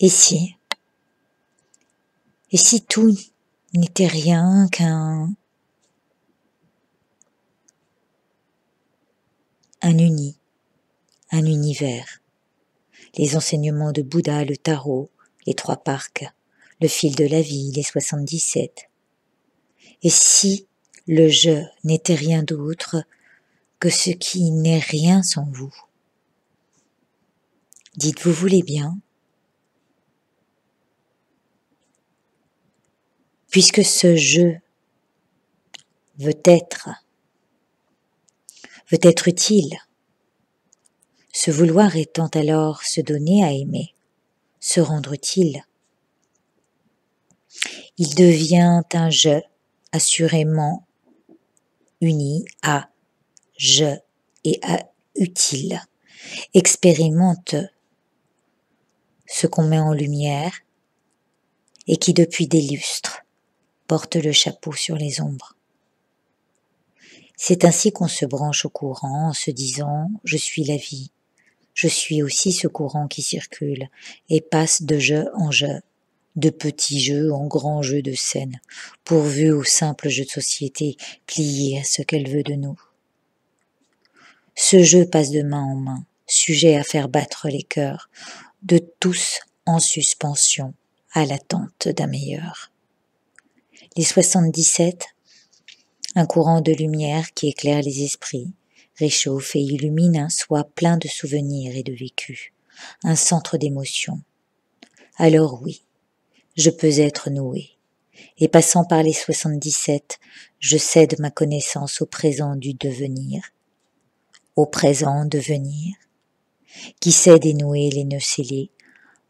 Et si tout n'était rien qu'un univers, les enseignements de Bouddha, le tarot, les 3 parcs, le fil de la vie, les 77. Et si le je n'était rien d'autre que ce qui n'est rien sans vous? Dites, vous voulez bien? Puisque ce je veut être utile, ce vouloir étant alors se donner à aimer, se rendre utile. Il devient un je assurément uni à je et à utile, expérimente ce qu'on met en lumière et qui depuis des lustres porte le chapeau sur les ombres. C'est ainsi qu'on se branche au courant en se disant « je suis la vie ». Je suis aussi ce courant qui circule et passe de jeu en jeu, de petits jeux en grands jeux de scène, pourvu au simple jeu de société plié à ce qu'elle veut de nous. Ce jeu passe de main en main, sujet à faire battre les cœurs, de tous en suspension à l'attente d'un meilleur. Les 77, un courant de lumière qui éclaire les esprits, réchauffe et illumine un soi plein de souvenirs et de vécus, un centre d'émotions. Alors oui, je peux être noué, et passant par les 77, je cède ma connaissance au présent du devenir, au présent devenir, qui sait dénouer les nœuds scellés,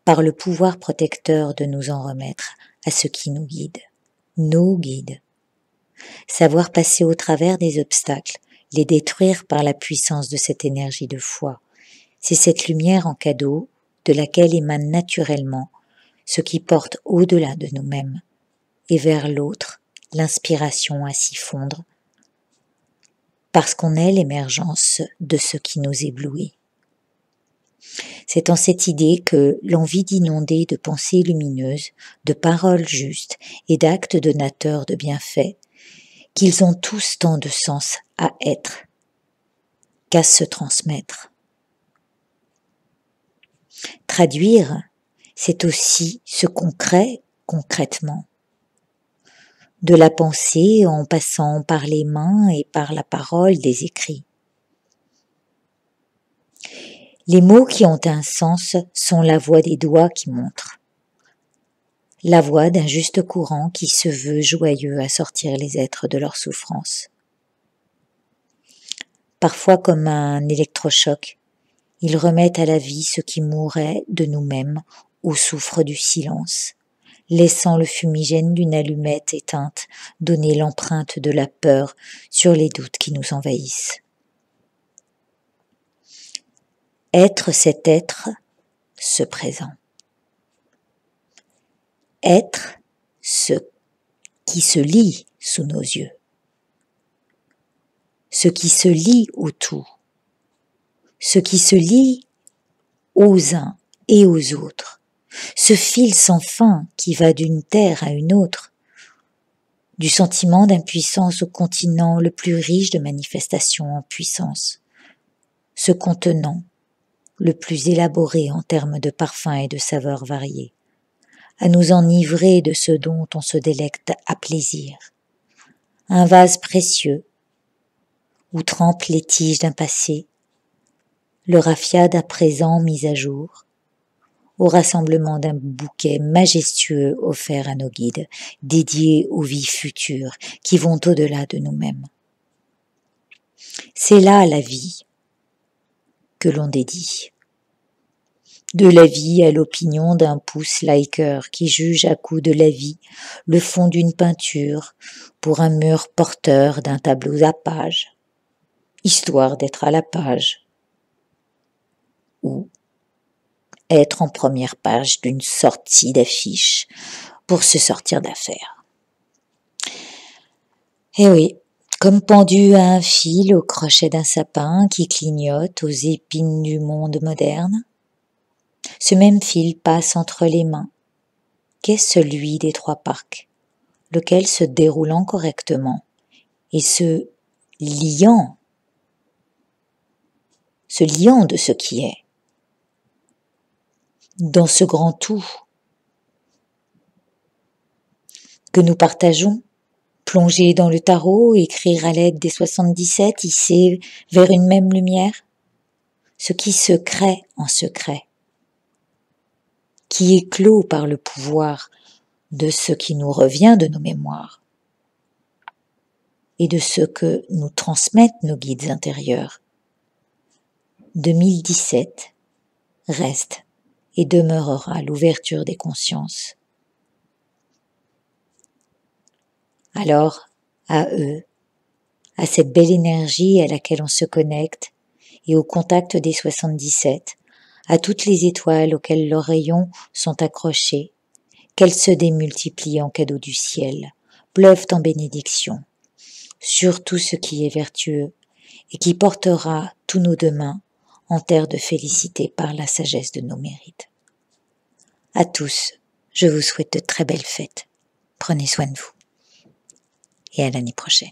par le pouvoir protecteur de nous en remettre à ce qui nous guide. Savoir passer au travers des obstacles, les détruire par la puissance de cette énergie de foi. C'est cette lumière en cadeau de laquelle émane naturellement ce qui porte au-delà de nous-mêmes et vers l'autre l'inspiration à s'y fondre parce qu'on est l'émergence de ce qui nous éblouit. C'est en cette idée que l'envie d'inonder de pensées lumineuses, de paroles justes et d'actes donateurs de bienfaits qu'ils ont tous tant de sens à être qu'à se transmettre. Traduire, c'est aussi ce qu'on crée concrètement. De la pensée en passant par les mains et par la parole des écrits. Les mots qui ont un sens sont la voix des doigts qui montrent. La voix d'un juste courant qui se veut joyeux à sortir les êtres de leur souffrance. Parfois comme un électrochoc, ils remettent à la vie ce qui mourrait de nous-mêmes au souffre du silence, laissant le fumigène d'une allumette éteinte donner l'empreinte de la peur sur les doutes qui nous envahissent. Être, c'est être ce présent. Être ce qui se lie sous nos yeux. Ce qui se lie au tout. Ce qui se lie aux uns et aux autres. Ce fil sans fin qui va d'une terre à une autre. Du sentiment d'impuissance au continent le plus riche de manifestations en puissance. Ce contenant le plus élaboré en termes de parfums et de saveurs variées, à nous enivrer de ce dont on se délecte à plaisir. Un vase précieux, où trempent les tiges d'un passé, le raffia d'à présent mis à jour, au rassemblement d'un bouquet majestueux offert à nos guides, dédiés aux vies futures qui vont au-delà de nous-mêmes. C'est là la vie que l'on dédie. De la vie à l'opinion d'un pouce-liker qui juge à coup de la vie le fond d'une peinture pour un mur porteur d'un tableau à pages, histoire d'être à la page, ou être en première page d'une sortie d'affiche pour se sortir d'affaire. Eh oui, comme pendu à un fil au crochet d'un sapin qui clignote aux épines du monde moderne, Ce même fil passe entre les mains, qu'est celui des 3 parcs, lequel se déroulant correctement et se liant de ce qui est, dans ce grand tout que nous partageons, plonger dans le tarot, écrire à l'aide des 77, hisser vers une même lumière, ce qui se crée en secret, qui éclot par le pouvoir de ce qui nous revient de nos mémoires et de ce que nous transmettent nos guides intérieurs. 2017 reste et demeurera l'ouverture des consciences. Alors, à eux, à cette belle énergie à laquelle on se connecte et au contact des 77, à toutes les étoiles auxquelles leurs rayons sont accrochés, qu'elles se démultiplient en cadeaux du ciel, pleuvent en bénédiction, sur tout ce qui est vertueux et qui portera tous nos demain en terre de félicité par la sagesse de nos mérites. À tous, je vous souhaite de très belles fêtes. Prenez soin de vous. Et à l'année prochaine.